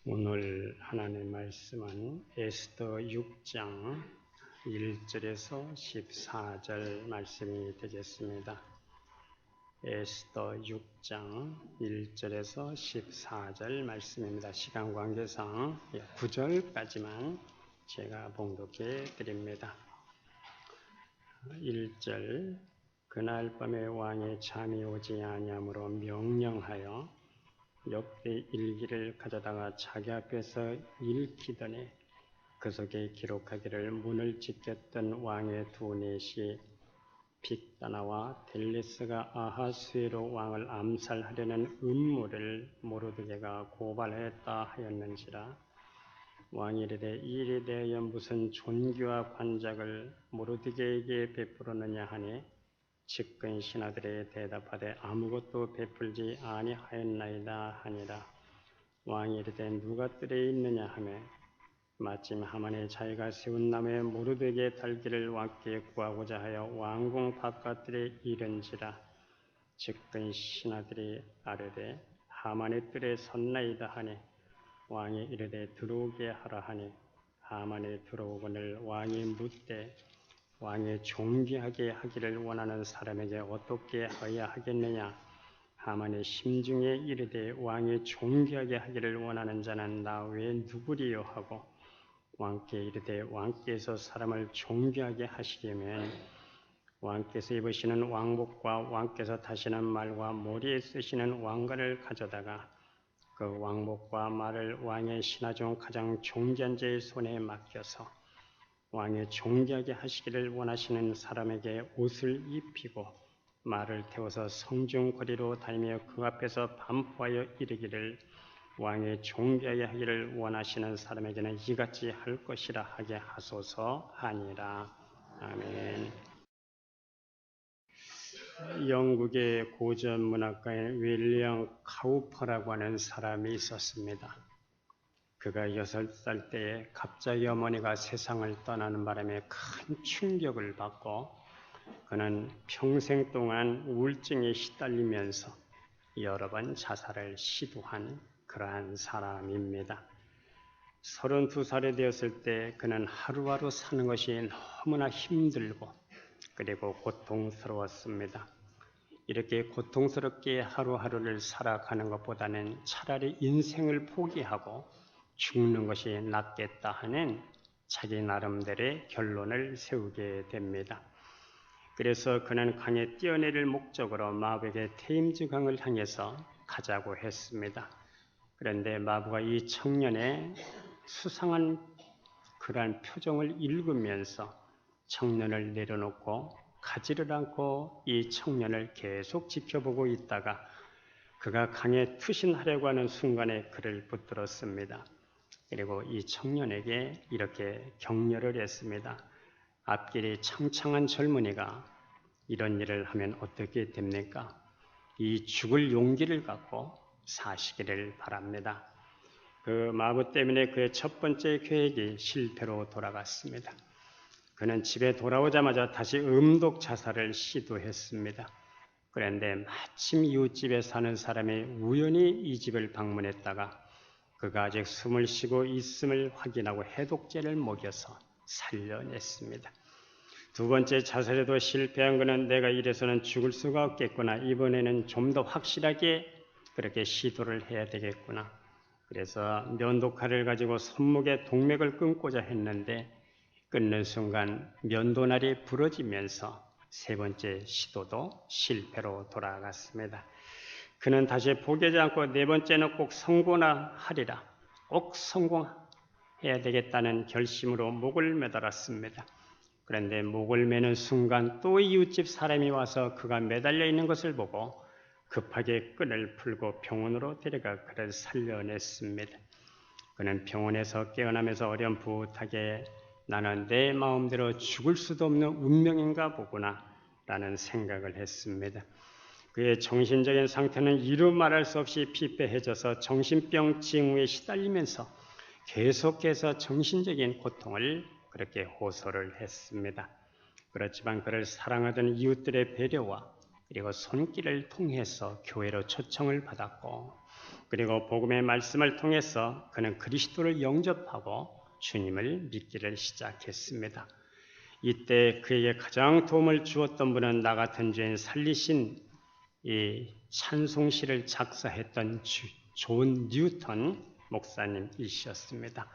오늘 하나님의 말씀은 에스더 6장 1절에서 14절 말씀이 되겠습니다. 에스더 6장 1절에서 14절 말씀입니다. 시간 관계상 9절까지만 제가 봉독해 드립니다. 1절 그날 밤에 왕의 잠이 오지 아니하므로 명령하여 역대 일기를 가져다가 자기 앞에서 읽히더니 그 속에 기록하기를 문을 지켰던 왕의 두 넷이 빅다나와 델리스가 아하수에로 왕을 암살하려는 음모를 모르드게가 고발했다 하였는지라. 왕이 이르되 이 일에 대하여 무슨 존귀와 관작을 모르드게에게 베풀었느냐 하니 측근 신하들의 대답하되 아무것도 베풀지 아니하였나이다 하니라. 왕이 이르되 누가 뜰에 있느냐 하매 마침 하만의 자기가 세운 나무에 모르드게 달기를 왕께 구하고자 하여 왕궁 바깥들에 이른지라. 측근 신하들이 아뢰되 하만의 뜰에 섰나이다 하니 왕이 이르되 들어오게 하라 하니 하만이 들어오거늘 왕이 묻되 왕이 존귀하게 하기를 원하는 사람에게 어떻게 하여야 하겠느냐. 하만이 심중에 이르되 왕이 존귀하게 하기를 원하는 자는 나 외에 누구리요 하고 왕께 이르되 왕께서 사람을 존귀하게 하시려면 왕께서 입으시는 왕복과 왕께서 타시는 말과 머리에 쓰시는 왕관을 가져다가 그 왕복과 말을 왕의 신하 중 가장 존귀한 자의 손에 맡겨서 왕이 존귀하게 하시기를 원하시는 사람에게 옷을 입히고 말을 태워서 성중 거리로 다니며 그 앞에서 반포하여 이르기를 왕이 존귀하게 하기를 원하시는 사람에게는 이같이 할 것이라 하게 하소서 하니라. 아멘. 영국의 고전 문학가인 윌리엄 카우퍼라고 하는 사람이 있었습니다. 그가 6살 때에 갑자기 어머니가 세상을 떠나는 바람에 큰 충격을 받고 그는 평생 동안 우울증에 시달리면서 여러 번 자살을 시도한 그러한 사람입니다. 32살이 되었을 때 그는 하루하루 사는 것이 너무나 힘들고 그리고 고통스러웠습니다. 이렇게 고통스럽게 하루하루를 살아가는 것보다는 차라리 인생을 포기하고 죽는 것이 낫겠다 하는 자기 나름대로의 결론을 세우게 됩니다. 그래서 그는 강에 뛰어내릴 목적으로 마부에게 테임즈 강을 향해서 가자고 했습니다. 그런데 마부가 이 청년의 수상한 그러한 표정을 읽으면서 청년을 내려놓고 가지를 않고 이 청년을 계속 지켜보고 있다가 그가 강에 투신하려고 하는 순간에 그를 붙들었습니다. 그리고 이 청년에게 이렇게 격려를 했습니다. 앞길이 창창한 젊은이가 이런 일을 하면 어떻게 됩니까? 이 죽을 용기를 갖고 사시기를 바랍니다. 그 마부 때문에 그의 첫 번째 계획이 실패로 돌아갔습니다. 그는 집에 돌아오자마자 다시 음독 자살을 시도했습니다. 그런데 마침 이웃집에 사는 사람이 우연히 이 집을 방문했다가 그가 아직 숨을 쉬고 있음을 확인하고 해독제를 먹여서 살려냈습니다. 두 번째 자살에도 실패한 그는 내가 이래서는 죽을 수가 없겠구나. 이번에는 좀 더 확실하게 그렇게 시도를 해야 되겠구나. 그래서 면도칼을 가지고 손목에 동맥을 끊고자 했는데 끊는 순간 면도날이 부러지면서 세 번째 시도도 실패로 돌아갔습니다. 그는 다시 포기하지 않고 네 번째는 꼭 성공하리라. 꼭 성공해야 되겠다는 결심으로 목을 매달았습니다. 그런데 목을 매는 순간 또 이웃집 사람이 와서 그가 매달려 있는 것을 보고 급하게 끈을 풀고 병원으로 데려가 그를 살려냈습니다. 그는 병원에서 깨어나면서 어렴풋하게 나는 내 마음대로 죽을 수도 없는 운명인가 보구나 라는 생각을 했습니다. 그의 정신적인 상태는 이루 말할 수 없이 피폐해져서 정신병 징후에 시달리면서 계속해서 정신적인 고통을 그렇게 호소를 했습니다. 그렇지만 그를 사랑하던 이웃들의 배려와 그리고 손길을 통해서 교회로 초청을 받았고 그리고 복음의 말씀을 통해서 그는 그리스도를 영접하고 주님을 믿기를 시작했습니다. 이때 그에게 가장 도움을 주었던 분은 나 같은 죄인 살리신 이 찬송시를 작사했던 존 뉴턴 목사님이셨습니다.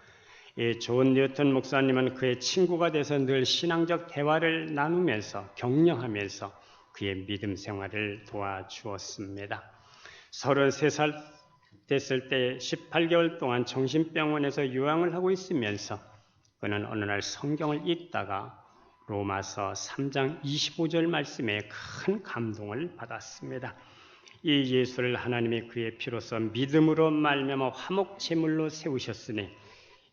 이 존 뉴턴 목사님은 그의 친구가 돼서 늘 신앙적 대화를 나누면서 격려하면서 그의 믿음 생활을 도와주었습니다. 33살 됐을 때 18개월 동안 정신병원에서 요양을 하고 있으면서 그는 어느 날 성경을 읽다가 로마서 3장 25절 말씀에 큰 감동을 받았습니다. 이 예수를 하나님이 그의 피로써 믿음으로 말미암아 화목 제물로 세우셨으니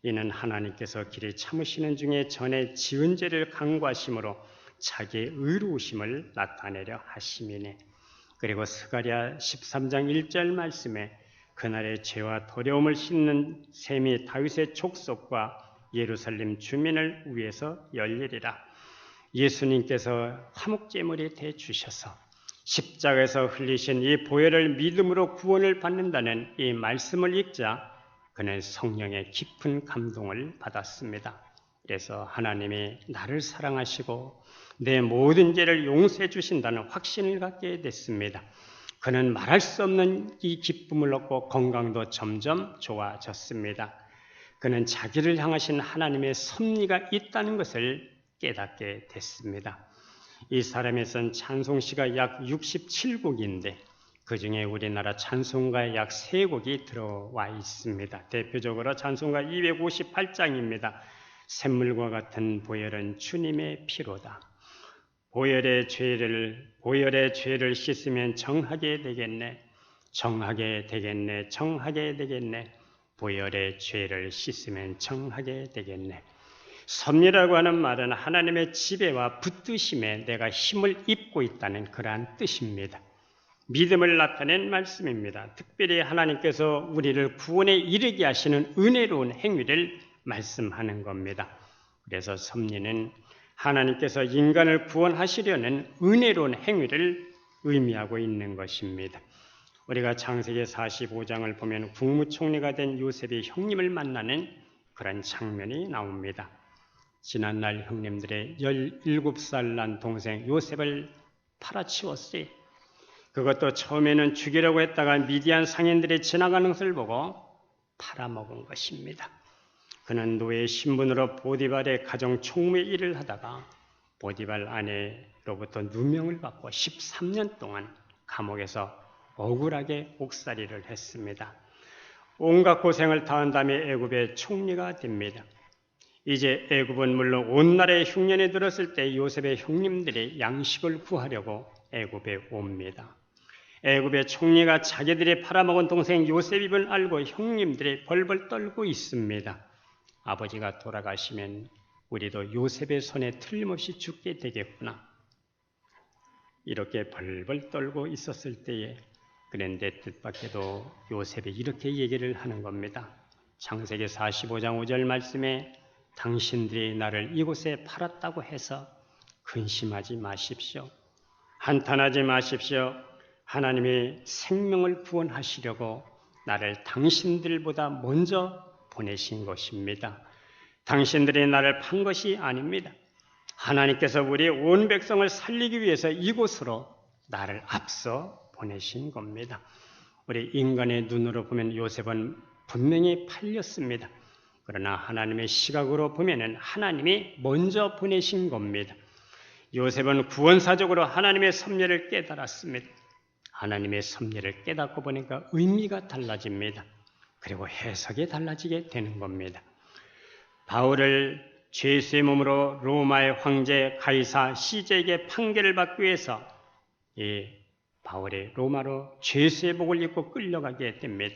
이는 하나님께서 길이 참으시는 중에 전에 지은 죄를 간구하심으로 자기의 의로우심을 나타내려 하심이니. 그리고 스가랴 13장 1절 말씀에 그날의 죄와 더러움을 씻는 셈이 다윗의 족속과 예루살렘 주민을 위해서 열리리라. 예수님께서 화목제물이 되주셔서 십자가에서 흘리신 이 보혈을 믿음으로 구원을 받는다는 이 말씀을 읽자 그는 성령의 깊은 감동을 받았습니다. 그래서 하나님이 나를 사랑하시고 내 모든 죄를 용서해 주신다는 확신을 갖게 됐습니다. 그는 말할 수 없는 이 기쁨을 얻고 건강도 점점 좋아졌습니다. 그는 자기를 향하신 하나님의 섭리가 있다는 것을 깨닫게 됐습니다. 이 사람에 쓴 찬송시가 약 67곡인데 그 중에 우리나라 찬송가에 약 3곡이 들어와 있습니다. 대표적으로 찬송가 258장입니다. 샘물과 같은 보혈은 주님의 피로다. 보혈의 죄를 씻으면 정하게 되겠네. 정하게 되겠네. 정하게 되겠네. 보혈의 죄를 씻으면 정하게 되겠네. 섭리라고 하는 말은 하나님의 지배와 붙드심에 내가 힘을 입고 있다는 그러한 뜻입니다. 믿음을 나타낸 말씀입니다. 특별히 하나님께서 우리를 구원에 이르게 하시는 은혜로운 행위를 말씀하는 겁니다. 그래서 섭리는 하나님께서 인간을 구원하시려는 은혜로운 행위를 의미하고 있는 것입니다. 우리가 창세기 45장을 보면 국무총리가 된 요셉이 형님을 만나는 그런 장면이 나옵니다. 지난날 형님들의 17살 난 동생 요셉을 팔아치웠어요. 그것도 처음에는 죽이려고 했다가 미디안 상인들이 지나가는 것을 보고 팔아먹은 것입니다. 그는 노예 신분으로 보디발의 가정 총무의 일을 하다가 보디발 아내로부터 누명을 받고 13년 동안 감옥에서 억울하게 옥살이를 했습니다. 온갖 고생을 다한 다음에 애굽의 총리가 됩니다. 이제 애굽은 물론 온 나라의 흉년에 들었을 때 요셉의 형님들이 양식을 구하려고 애굽에 옵니다. 애굽의 총리가 자기들이 팔아먹은 동생 요셉임을 알고 형님들이 벌벌 떨고 있습니다. 아버지가 돌아가시면 우리도 요셉의 손에 틀림없이 죽게 되겠구나. 이렇게 벌벌 떨고 있었을 때에 그런데 뜻밖에도 요셉이 이렇게 얘기를 하는 겁니다. 창세기 45장 5절 말씀에 당신들이 나를 이곳에 팔았다고 해서 근심하지 마십시오. 한탄하지 마십시오. 하나님이 생명을 구원하시려고 나를 당신들보다 먼저 보내신 것입니다. 당신들이 나를 판 것이 아닙니다. 하나님께서 우리 온 백성을 살리기 위해서 이곳으로 나를 앞서 보내신 겁니다. 우리 인간의 눈으로 보면 요셉은 분명히 팔렸습니다. 그러나 하나님의 시각으로 보면은 하나님이 먼저 보내신 겁니다. 요셉은 구원사적으로 하나님의 섭리를 깨달았습니다. 하나님의 섭리를 깨닫고 보니까 의미가 달라집니다. 그리고 해석이 달라지게 되는 겁니다. 바울을 죄수의 몸으로 로마의 황제 가이사 시제에게 판결을 받기 위해서 이 바울이 로마로 죄수의 복을 입고 끌려가게 됩니다.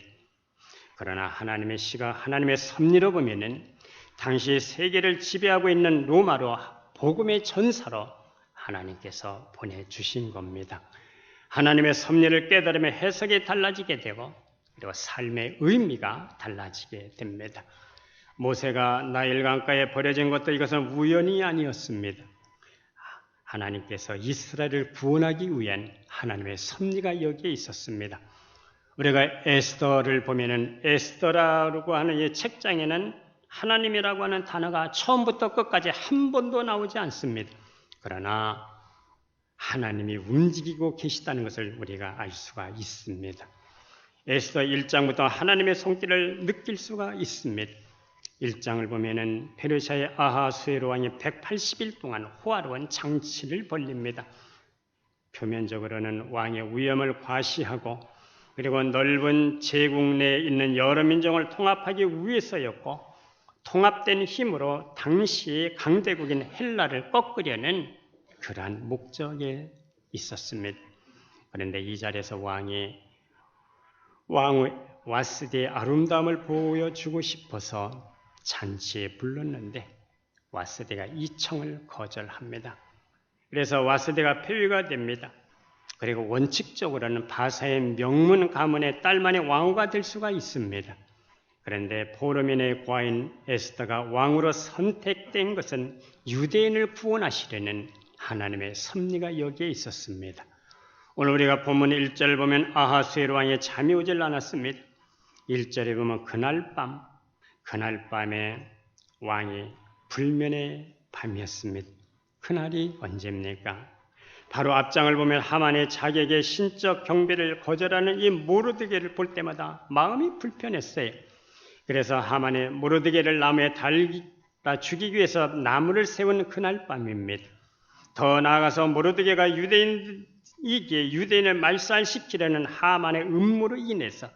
그러나 하나님의 시각, 하나님의 섭리로 보면은 당시 세계를 지배하고 있는 로마로 복음의 전사로 하나님께서 보내주신 겁니다. 하나님의 섭리를 깨달으면 해석이 달라지게 되고 그리고 삶의 의미가 달라지게 됩니다. 모세가 나일 강가에 버려진 것도 이것은 우연이 아니었습니다. 하나님께서 이스라엘을 구원하기 위한 하나님의 섭리가 여기에 있었습니다. 우리가 에스더를 보면은 에스더라고 하는 이 책장에는 하나님이라고 하는 단어가 처음부터 끝까지 한 번도 나오지 않습니다. 그러나 하나님이 움직이고 계시다는 것을 우리가 알 수가 있습니다. 에스더 1장부터 하나님의 손길을 느낄 수가 있습니다. 1장을 보면은 페르시아의 아하수에로 왕이 180일 동안 호화로운 장치를 벌립니다. 표면적으로는 왕의 위엄을 과시하고 그리고 넓은 제국 내에 있는 여러 민족을 통합하기 위해서였고 통합된 힘으로 당시 강대국인 헬라를 꺾으려는 그러한 목적에 있었습니다. 그런데 이 자리에서 왕의 와스디의 아름다움을 보여주고 싶어서 잔치에 불렀는데 와스디가 이 청을 거절합니다. 그래서 와스디가 폐위가 됩니다. 그리고 원칙적으로는 바사의 명문 가문의 딸만이 왕후가 될 수가 있습니다. 그런데 포르민의 과인 에스더가 왕으로 선택된 것은 유대인을 구원하시려는 하나님의 섭리가 여기에 있었습니다. 오늘 우리가 본문 1절을 보면 아하수에로 왕이 잠이 오질 않았습니다. 1절에 보면 그날 밤에 왕이 불면의 밤이었습니다. 그날이 언제입니까? 바로 앞장을 보면 하만의 자객의 신적 경배를 거절하는 이 모르드게를 볼 때마다 마음이 불편했어요. 그래서 하만의 모르드게를 나무에 달다 죽이기 위해서 나무를 세운 그날 밤입니다. 더 나아가서 모르드게가 유대인을 말살시키려는 하만의 음모로 인해서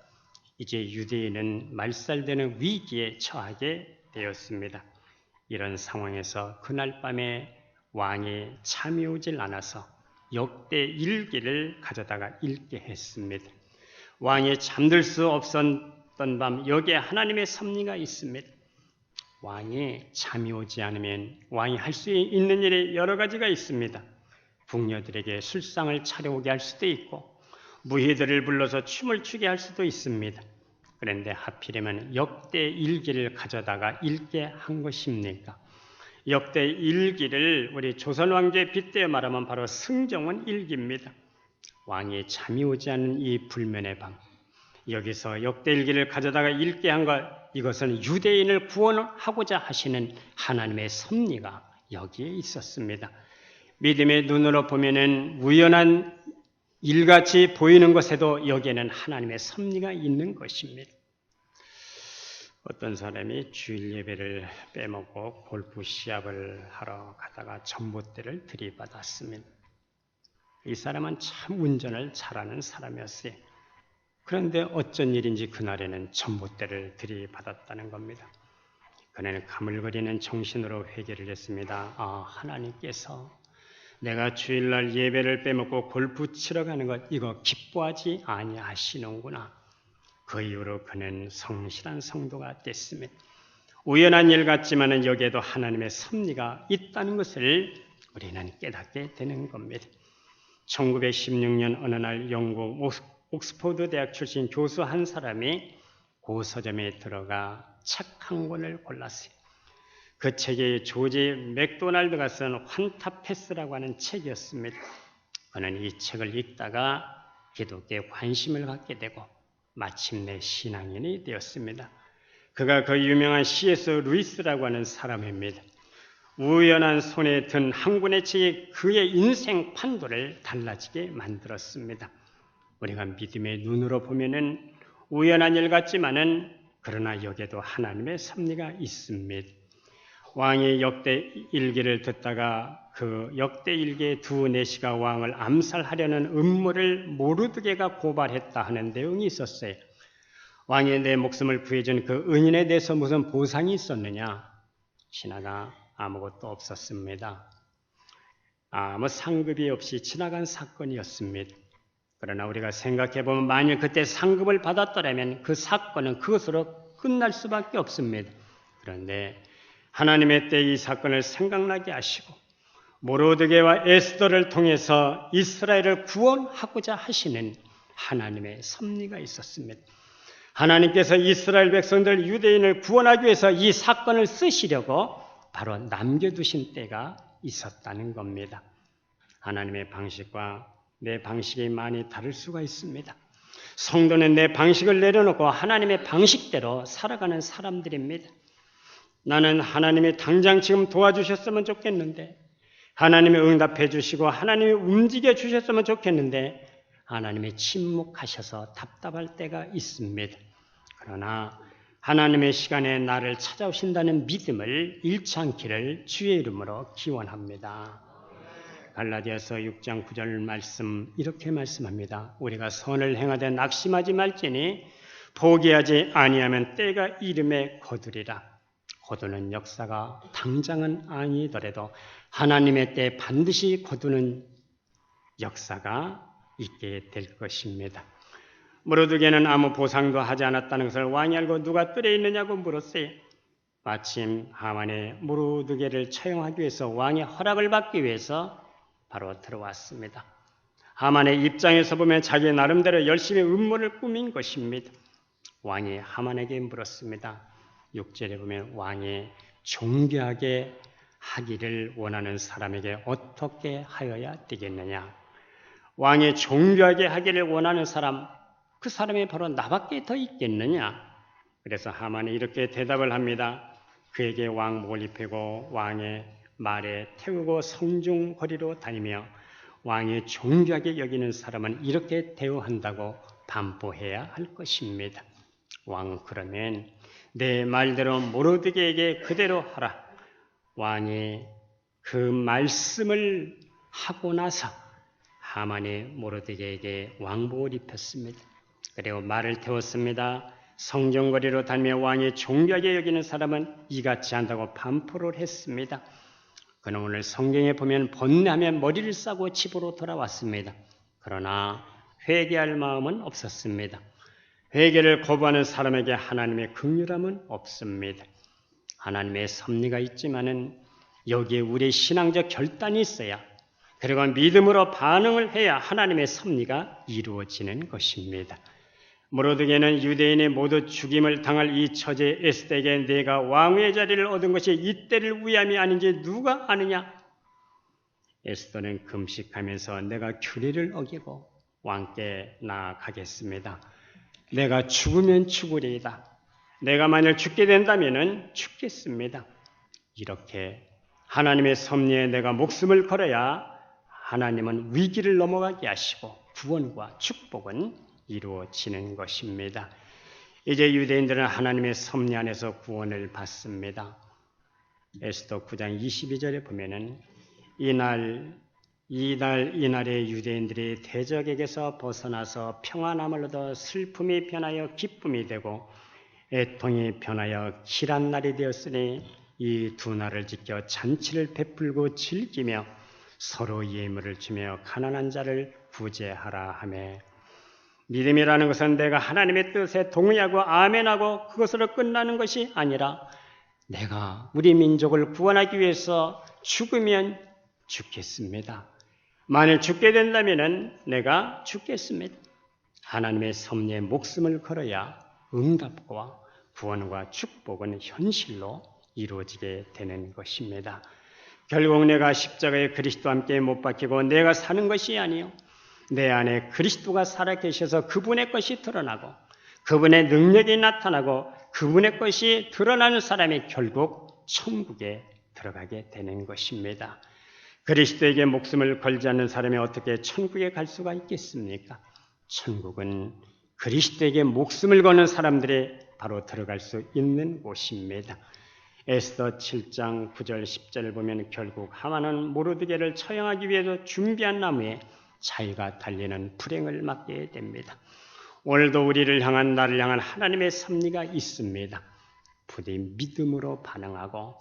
이제 유대인은 말살되는 위기에 처하게 되었습니다. 이런 상황에서 그날 밤에 왕이 잠이 오질 않아서 역대 일기를 가져다가 읽게 했습니다. 왕이 잠들 수 없었던 밤 여기에 하나님의 섭리가 있습니다. 왕이 잠이 오지 않으면 왕이 할 수 있는 일이 여러 가지가 있습니다. 궁녀들에게 술상을 차려오게 할 수도 있고 무희들을 불러서 춤을 추게 할 수도 있습니다. 그런데 하필이면 역대 일기를 가져다가 읽게 한 것입니까? 역대 일기를 우리 조선 왕조에 빗대어 말하면 바로 승정원 일기입니다. 왕이 잠이 오지 않는 이 불면의 밤, 여기서 역대 일기를 가져다가 읽게 한 것, 이것은 유대인을 구원하고자 하시는 하나님의 섭리가 여기에 있었습니다. 믿음의 눈으로 보면은 우연한 일같이 보이는 것에도 여기에는 하나님의 섭리가 있는 것입니다. 어떤 사람이 주일 예배를 빼먹고 골프 시합을 하러 가다가 전봇대를 들이받았습니다. 이 사람은 참 운전을 잘하는 사람이었어요. 그런데 어쩐 일인지 그날에는 전봇대를 들이받았다는 겁니다. 그는 가물거리는 정신으로 회개를 했습니다. 하나님께서 내가 주일날 예배를 빼먹고 골프 치러 가는 것 이거 기뻐하지 아니하시는구나. 그 이후로 그는 성실한 성도가 됐습니다. 우연한 일 같지만 여기에도 하나님의 섭리가 있다는 것을 우리는 깨닫게 되는 겁니다. 1916년 어느 날 영국 옥스퍼드 대학 출신 교수 한 사람이 고서점에 들어가 책 한 권을 골랐어요. 그 책이 조지 맥도날드가 쓴 환타페스라고 하는 책이었습니다. 그는 이 책을 읽다가 기독교에 관심을 갖게 되고 마침내 신앙인이 되었습니다. 그가 그 유명한 C.S. 루이스라고 하는 사람입니다. 우연한 손에 든 한 권의 책이 그의 인생 판도를 달라지게 만들었습니다. 우리가 믿음의 눈으로 보면은 우연한 일 같지만은 그러나 여기에도 하나님의 섭리가 있습니다. 왕이 역대 일기를 듣다가 그 역대 일기의 두 내시가 왕을 암살하려는 음모를 모르드게가 고발했다 하는 내용이 있었어요. 왕이 내 목숨을 구해준 그 은인에 대해서 무슨 보상이 있었느냐? 지나가 아무것도 없었습니다. 아무 상급이 없이 지나간 사건이었습니다. 그러나 우리가 생각해보면 만일 그때 상급을 받았더라면 그 사건은 그것으로 끝날 수밖에 없습니다. 그런데 하나님의 때 이 사건을 생각나게 하시고 모르드게와 에스더를 통해서 이스라엘을 구원하고자 하시는 하나님의 섭리가 있었습니다. 하나님께서 이스라엘 백성들 유대인을 구원하기 위해서 이 사건을 쓰시려고 바로 남겨두신 때가 있었다는 겁니다. 하나님의 방식과 내 방식이 많이 다를 수가 있습니다. 성도는 내 방식을 내려놓고 하나님의 방식대로 살아가는 사람들입니다. 나는 하나님이 당장 지금 도와주셨으면 좋겠는데, 하나님이 응답해 주시고 하나님이 움직여 주셨으면 좋겠는데 하나님이 침묵하셔서 답답할 때가 있습니다. 그러나 하나님의 시간에 나를 찾아오신다는 믿음을 잃지 않기를 주의 이름으로 기원합니다. 갈라디아서 6장 9절 말씀 이렇게 말씀합니다. 우리가 선을 행하되 낙심하지 말지니 포기하지 아니하면 때가 이름에 거두리라. 거두는 역사가 당장은 아니더라도 하나님의 때 반드시 거두는 역사가 있게 될 것입니다. 모르드게는 아무 보상도 하지 않았다는 것을 왕이 알고 누가 뜰에 있느냐고 물었어요. 마침 하만이 모르드게를 처형하기 위해서 왕의 허락을 받기 위해서 바로 들어왔습니다. 하만의 입장에서 보면 자기 나름대로 열심히 음모를 꾸민 것입니다. 왕이 하만에게 물었습니다. 6절에 보면 왕이 존귀하게 하기를 원하는 사람에게 어떻게 하여야 되겠느냐. 왕이 존귀하게 하기를 원하는 사람, 그 사람이 바로 나밖에 더 있겠느냐. 그래서 하만이 이렇게 대답을 합니다. 그에게 왕복을 입히고 왕의 말에 태우고 성중 거리로 다니며 왕이 존귀하게 여기는 사람은 이렇게 대우한다고 반포해야 할 것입니다. 왕은 그러면 내 말대로 모르드게에게 그대로 하라. 왕이 그 말씀을 하고 나서 하만이 모르드게에게 왕복을 입혔습니다. 그리고 말을 태웠습니다. 성경거리로 다니며 왕이 존귀하게 여기는 사람은 이같이 한다고 반포를 했습니다. 그는 오늘 성경에 보면 번뇌하며 머리를 싸고 집으로 돌아왔습니다. 그러나 회개할 마음은 없었습니다. 회개를 거부하는 사람에게 하나님의 긍휼함은 없습니다. 하나님의 섭리가 있지만은 여기에 우리의 신앙적 결단이 있어야, 그리고 믿음으로 반응을 해야 하나님의 섭리가 이루어지는 것입니다. 모르드게는 유대인이 모두 죽임을 당할 이 처제 에스더에게 내가 왕의 자리를 얻은 것이 이때를 위함이 아닌지 누가 아느냐? 에스더는 금식하면서 내가 규례를 어기고 왕께 나아가겠습니다. 내가 죽으면 죽으리이다. 내가 만일 죽게 된다면 죽겠습니다. 이렇게 하나님의 섭리에 내가 목숨을 걸어야 하나님은 위기를 넘어가게 하시고 구원과 축복은 이루어지는 것입니다. 이제 유대인들은 하나님의 섭리 안에서 구원을 받습니다. 에스더 9장 22절에 보면은 이날에 유대인들이 대적에게서 벗어나서 평안함을 얻어 슬픔이 변하여 기쁨이 되고 애통이 변하여 길한 날이 되었으니 이 두 날을 지켜 잔치를 베풀고 즐기며 서로 예물을 주며 가난한 자를 구제하라 하며, 믿음이라는 것은 내가 하나님의 뜻에 동의하고 아멘하고 그것으로 끝나는 것이 아니라 내가 우리 민족을 구원하기 위해서 죽으면 죽겠습니다. 만일 죽게 된다면 내가 죽겠습니다. 하나님의 섭리에 목숨을 걸어야 응답과 구원과 축복은 현실로 이루어지게 되는 것입니다. 결국 내가 십자가에 그리스도와 함께 못 박히고 내가 사는 것이 아니요 내 안에 그리스도가 살아계셔서 그분의 것이 드러나고 그분의 능력이 나타나고 그분의 것이 드러나는 사람이 결국 천국에 들어가게 되는 것입니다. 그리스도에게 목숨을 걸지 않는 사람이 어떻게 천국에 갈 수가 있겠습니까? 천국은 그리스도에게 목숨을 거는 사람들이 바로 들어갈 수 있는 곳입니다. 에스더 7장 9절 10절을 보면 결국 하만은 모르드게를 처형하기 위해서 준비한 나무에 자기가 달리는 불행을 맞게 됩니다. 오늘도 우리를 향한 나를 향한 하나님의 섭리가 있습니다. 부디 믿음으로 반응하고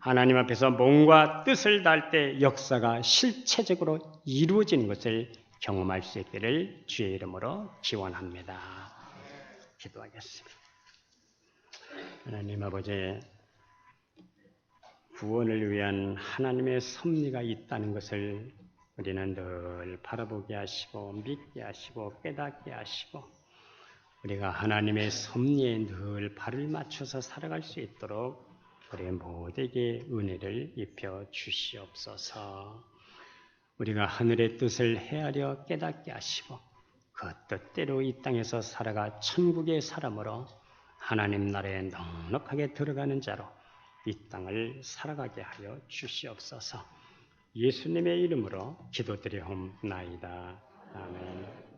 하나님 앞에서 몸과 뜻을 다할 때 역사가 실체적으로 이루어지는 것을 경험할 수 있기를 주의 이름으로 기원합니다. 기도하겠습니다. 하나님 아버지, 구원을 위한 하나님의 섭리가 있다는 것을 우리는 늘 바라보게 하시고 믿게 하시고 깨닫게 하시고 우리가 하나님의 섭리에 늘 발을 맞춰서 살아갈 수 있도록 우리 모두에게 은혜를 입혀 주시옵소서. 우리가 하늘의 뜻을 헤아려 깨닫게 하시고 그 뜻대로 이 땅에서 살아가 천국의 사람으로 하나님 나라에 넉넉하게 들어가는 자로 이 땅을 살아가게 하여 주시옵소서. 예수님의 이름으로 기도드리옵나이다. 아멘.